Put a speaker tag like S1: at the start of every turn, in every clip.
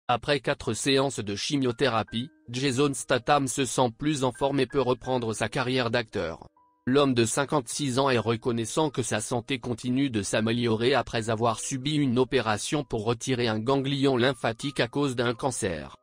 S1: Après 4 séances de chimiothérapie, Jason Statham se sent plus en forme et peut reprendre sa carrière d'acteur. L'homme de 56 ans est reconnaissant que sa santé continue de s'améliorer après avoir subi une opération pour retirer un ganglion lymphatique à cause d'un cancer.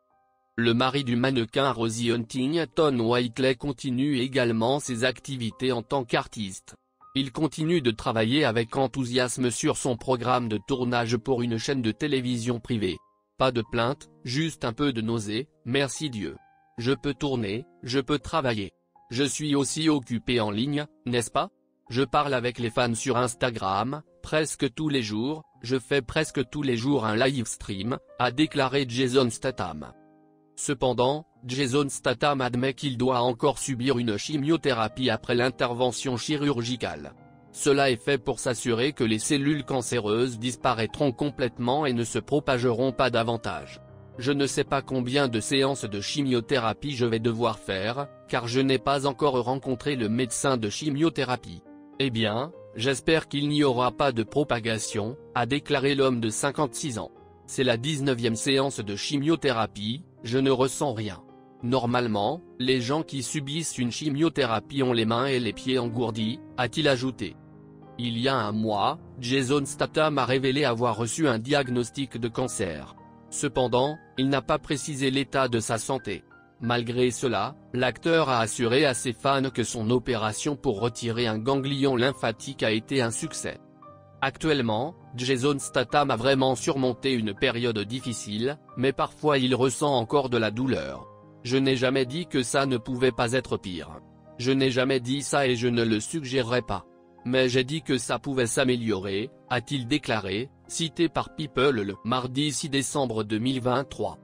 S1: Le mari du mannequin Rosie Huntington Whiteley continue également ses activités en tant qu'artiste. Il continue de travailler avec enthousiasme sur son programme de tournage pour une chaîne de télévision privée. Pas de plainte, juste un peu de nausée, merci Dieu. Je peux tourner, je peux travailler. Je suis aussi occupé en ligne, n'est-ce pas? Je parle avec les fans sur Instagram, presque tous les jours, je fais presque tous les jours un live stream, a déclaré Jason Statham. Cependant, Jason Statham admet qu'il doit encore subir une chimiothérapie après l'intervention chirurgicale. Cela est fait pour s'assurer que les cellules cancéreuses disparaîtront complètement et ne se propageront pas davantage. Je ne sais pas combien de séances de chimiothérapie je vais devoir faire, car je n'ai pas encore rencontré le médecin de chimiothérapie. Eh bien, j'espère qu'il n'y aura pas de propagation, a déclaré l'homme de 56 ans. C'est la 19e séance de chimiothérapie, je ne ressens rien. Normalement, les gens qui subissent une chimiothérapie ont les mains et les pieds engourdis, a-t-il ajouté. Il y a un mois, Jason Statham a révélé avoir reçu un diagnostic de cancer. Cependant, il n'a pas précisé l'état de sa santé. Malgré cela, l'acteur a assuré à ses fans que son opération pour retirer un ganglion lymphatique a été un succès. Actuellement, Jason Statham a vraiment surmonté une période difficile, mais parfois il ressent encore de la douleur. Je n'ai jamais dit que ça ne pouvait pas être pire. Je n'ai jamais dit ça et je ne le suggérerai pas. Mais j'ai dit que ça pouvait s'améliorer, a-t-il déclaré, cité par People le mardi 6 décembre 2023.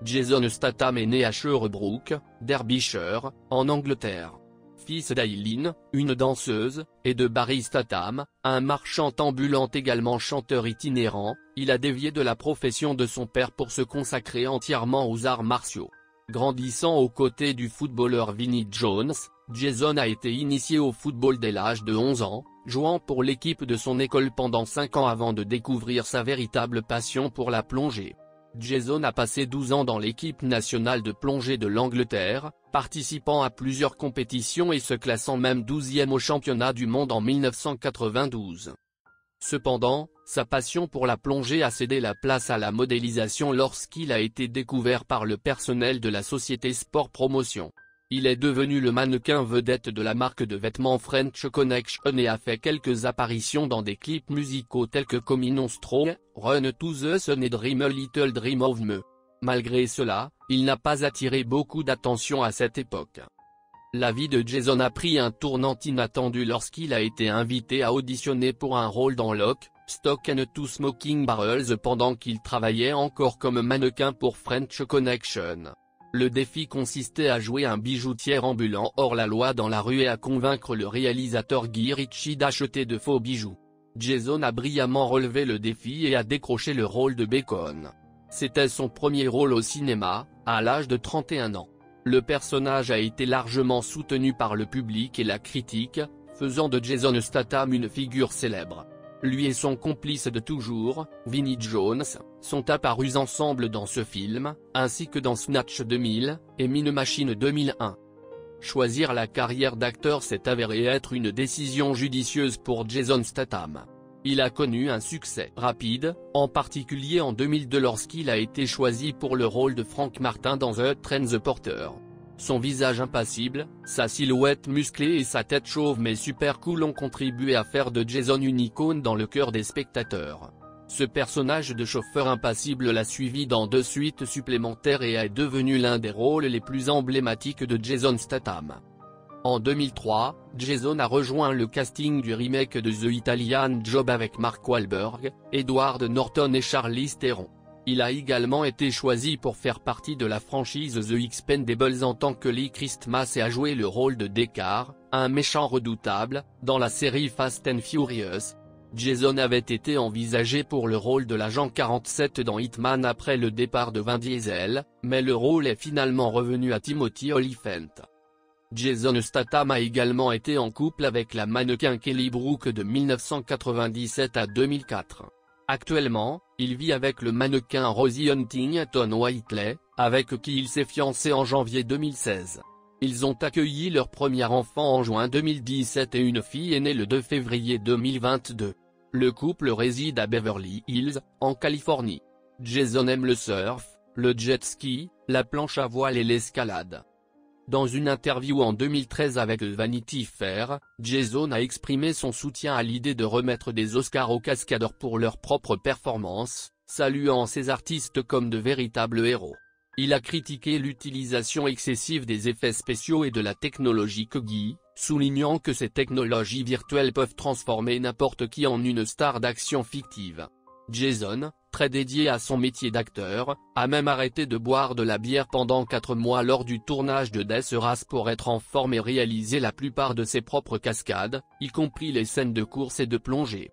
S1: Jason Statham est né à Sherbrooke, Derbyshire, en Angleterre. Fils d'Aileen, une danseuse, et de Barry Statham, un marchand ambulant également chanteur itinérant, il a dévié de la profession de son père pour se consacrer entièrement aux arts martiaux. Grandissant aux côtés du footballeur Vinnie Jones, Jason a été initié au football dès l'âge de 11 ans, jouant pour l'équipe de son école pendant 5 ans avant de découvrir sa véritable passion pour la plongée. Jason a passé 12 ans dans l'équipe nationale de plongée de l'Angleterre, participant à plusieurs compétitions et se classant même 12e au championnat du monde en 1992. Cependant, sa passion pour la plongée a cédé la place à la modélisation lorsqu'il a été découvert par le personnel de la société Sport Promotion. Il est devenu le mannequin vedette de la marque de vêtements French Connection et a fait quelques apparitions dans des clips musicaux tels que Coming On Strong, Run to the Sun et Dream a Little Dream of Me. Malgré cela, il n'a pas attiré beaucoup d'attention à cette époque. La vie de Jason a pris un tournant inattendu lorsqu'il a été invité à auditionner pour un rôle dans Lock, Stock and Two Smoking Barrels pendant qu'il travaillait encore comme mannequin pour French Connection. Le défi consistait à jouer un bijoutier ambulant hors la loi dans la rue et à convaincre le réalisateur Guy Ritchie d'acheter de faux bijoux. Jason a brillamment relevé le défi et a décroché le rôle de Bacon. C'était son premier rôle au cinéma, à l'âge de 31 ans. Le personnage a été largement soutenu par le public et la critique, faisant de Jason Statham une figure célèbre. Lui et son complice de toujours, Vinnie Jones, sont apparus ensemble dans ce film, ainsi que dans Snatch 2000, et Mean Machine 2001. Choisir la carrière d'acteur s'est avéré être une décision judicieuse pour Jason Statham. Il a connu un succès rapide, en particulier en 2002 lorsqu'il a été choisi pour le rôle de Frank Martin dans The Transporter. Son visage impassible, sa silhouette musclée et sa tête chauve mais super cool ont contribué à faire de Jason une icône dans le cœur des spectateurs. Ce personnage de chauffeur impassible l'a suivi dans 2 suites supplémentaires et est devenu l'un des rôles les plus emblématiques de Jason Statham. En 2003, Jason a rejoint le casting du remake de The Italian Job avec Mark Wahlberg, Edward Norton et Charlize Theron. Il a également été choisi pour faire partie de la franchise The Expendables en tant que Lee Christmas et a joué le rôle de Deckard, un méchant redoutable, dans la série Fast and Furious. Jason avait été envisagé pour le rôle de l'agent 47 dans Hitman après le départ de Vin Diesel, mais le rôle est finalement revenu à Timothy Olyphant. Jason Statham a également été en couple avec la mannequin Kelly Brook de 1997 à 2004. Actuellement, Il vit avec le mannequin Rosie Huntington-Whiteley, avec qui il s'est fiancé en janvier 2016. Ils ont accueilli leur premier enfant en juin 2017 et une fille est née le 2 février 2022. Le couple réside à Beverly Hills, en Californie. Jason aime le surf, le jet ski, la planche à voile et l'escalade. Dans une interview en 2013 avec Vanity Fair, Jason a exprimé son soutien à l'idée de remettre des Oscars aux cascadeurs pour leurs propres performances, saluant ces artistes comme de véritables héros. Il a critiqué l'utilisation excessive des effets spéciaux et de la technologie CGI, soulignant que ces technologies virtuelles peuvent transformer n'importe qui en une star d'action fictive. Jason, très dédié à son métier d'acteur, a même arrêté de boire de la bière pendant 4 mois lors du tournage de Death Race pour être en forme et réaliser la plupart de ses propres cascades, y compris les scènes de course et de plongée.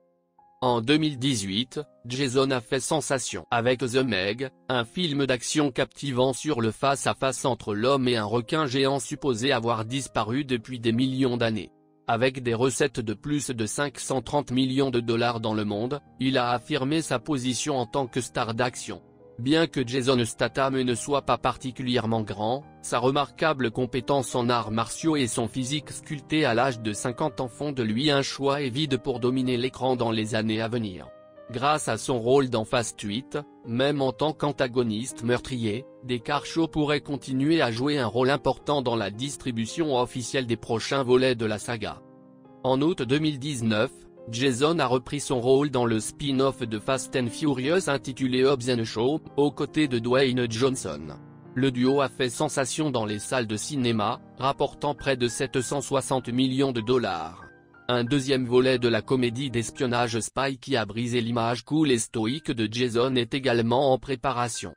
S1: En 2018, Jason a fait sensation avec The Meg, un film d'action captivant sur le face-à-face entre l'homme et un requin géant supposé avoir disparu depuis des millions d'années. Avec des recettes de plus de 530 millions de dollars dans le monde, il a affirmé sa position en tant que star d'action. Bien que Jason Statham ne soit pas particulièrement grand, sa remarquable compétence en arts martiaux et son physique sculpté à l'âge de 50 ans font de lui un choix évident pour dominer l'écran dans les années à venir. Grâce à son rôle dans Fast 8, même en tant qu'antagoniste meurtrier, Descartes Shaw pourrait continuer à jouer un rôle important dans la distribution officielle des prochains volets de la saga. En août 2019, Jason a repris son rôle dans le spin-off de Fast and Furious intitulé Hobbs & Shaw, aux côtés de Dwayne Johnson. Le duo a fait sensation dans les salles de cinéma, rapportant près de 760 millions de dollars. Un deuxième volet de la comédie d'espionnage Spy qui a brisé l'image cool et stoïque de Jason est également en préparation.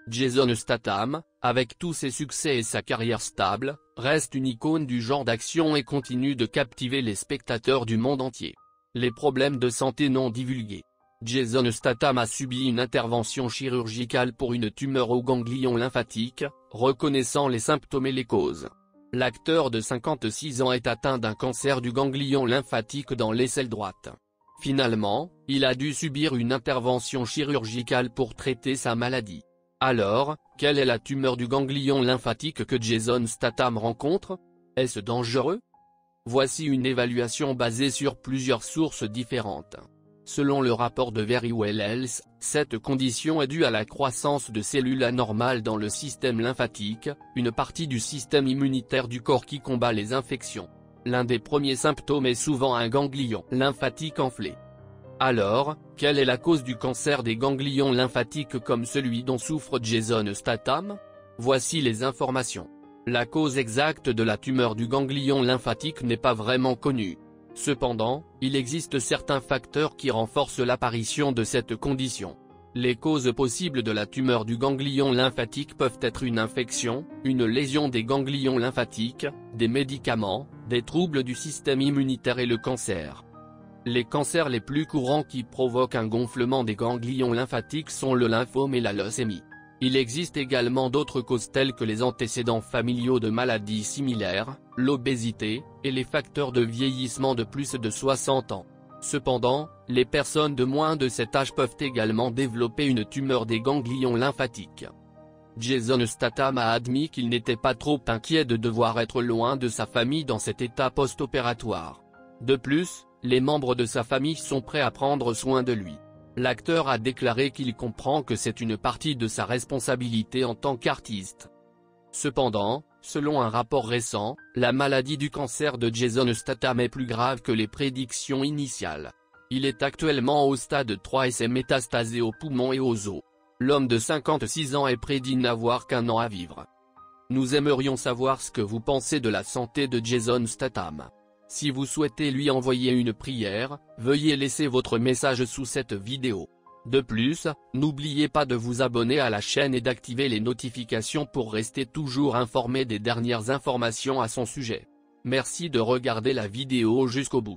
S1: Jason Statham, avec tous ses succès et sa carrière stable, reste une icône du genre d'action et continue de captiver les spectateurs du monde entier. Les problèmes de santé non divulgués. Jason Statham a subi une intervention chirurgicale pour une tumeur au ganglion lymphatique, reconnaissant les symptômes et les causes. L'acteur de 56 ans est atteint d'un cancer du ganglion lymphatique dans l'aisselle droite. Finalement, il a dû subir une intervention chirurgicale pour traiter sa maladie. Alors, quelle est la tumeur du ganglion lymphatique que Jason Statham rencontre? Est-ce dangereux? Voici une évaluation basée sur plusieurs sources différentes. Selon le rapport de Verywell Health, cette condition est due à la croissance de cellules anormales dans le système lymphatique, une partie du système immunitaire du corps qui combat les infections. L'un des premiers symptômes est souvent un ganglion lymphatique enflé. Alors, quelle est la cause du cancer des ganglions lymphatiques comme celui dont souffre Jason Statham? Voici les informations. La cause exacte de la tumeur du ganglion lymphatique n'est pas vraiment connue. Cependant, il existe certains facteurs qui renforcent l'apparition de cette condition. Les causes possibles de la tumeur du ganglion lymphatique peuvent être une infection, une lésion des ganglions lymphatiques, des médicaments, des troubles du système immunitaire et le cancer. Les cancers les plus courants qui provoquent un gonflement des ganglions lymphatiques sont le lymphome et la leucémie. Il existe également d'autres causes telles que les antécédents familiaux de maladies similaires, l'obésité, et les facteurs de vieillissement de plus de 60 ans. Cependant, les personnes de moins de cet âge peuvent également développer une tumeur des ganglions lymphatiques. Jason Statham a admis qu'il n'était pas trop inquiet de devoir être loin de sa famille dans cet état post-opératoire. De plus, les membres de sa famille sont prêts à prendre soin de lui. L'acteur a déclaré qu'il comprend que c'est une partie de sa responsabilité en tant qu'artiste. Cependant, selon un rapport récent, la maladie du cancer de Jason Statham est plus grave que les prédictions initiales. Il est actuellement au stade 3 et s'est métastasé aux poumons et aux os. L'homme de 56 ans est prédit n'avoir qu'1 an à vivre. Nous aimerions savoir ce que vous pensez de la santé de Jason Statham. Si vous souhaitez lui envoyer une prière, veuillez laisser votre message sous cette vidéo. De plus, n'oubliez pas de vous abonner à la chaîne et d'activer les notifications pour rester toujours informé des dernières informations à son sujet. Merci de regarder la vidéo jusqu'au bout.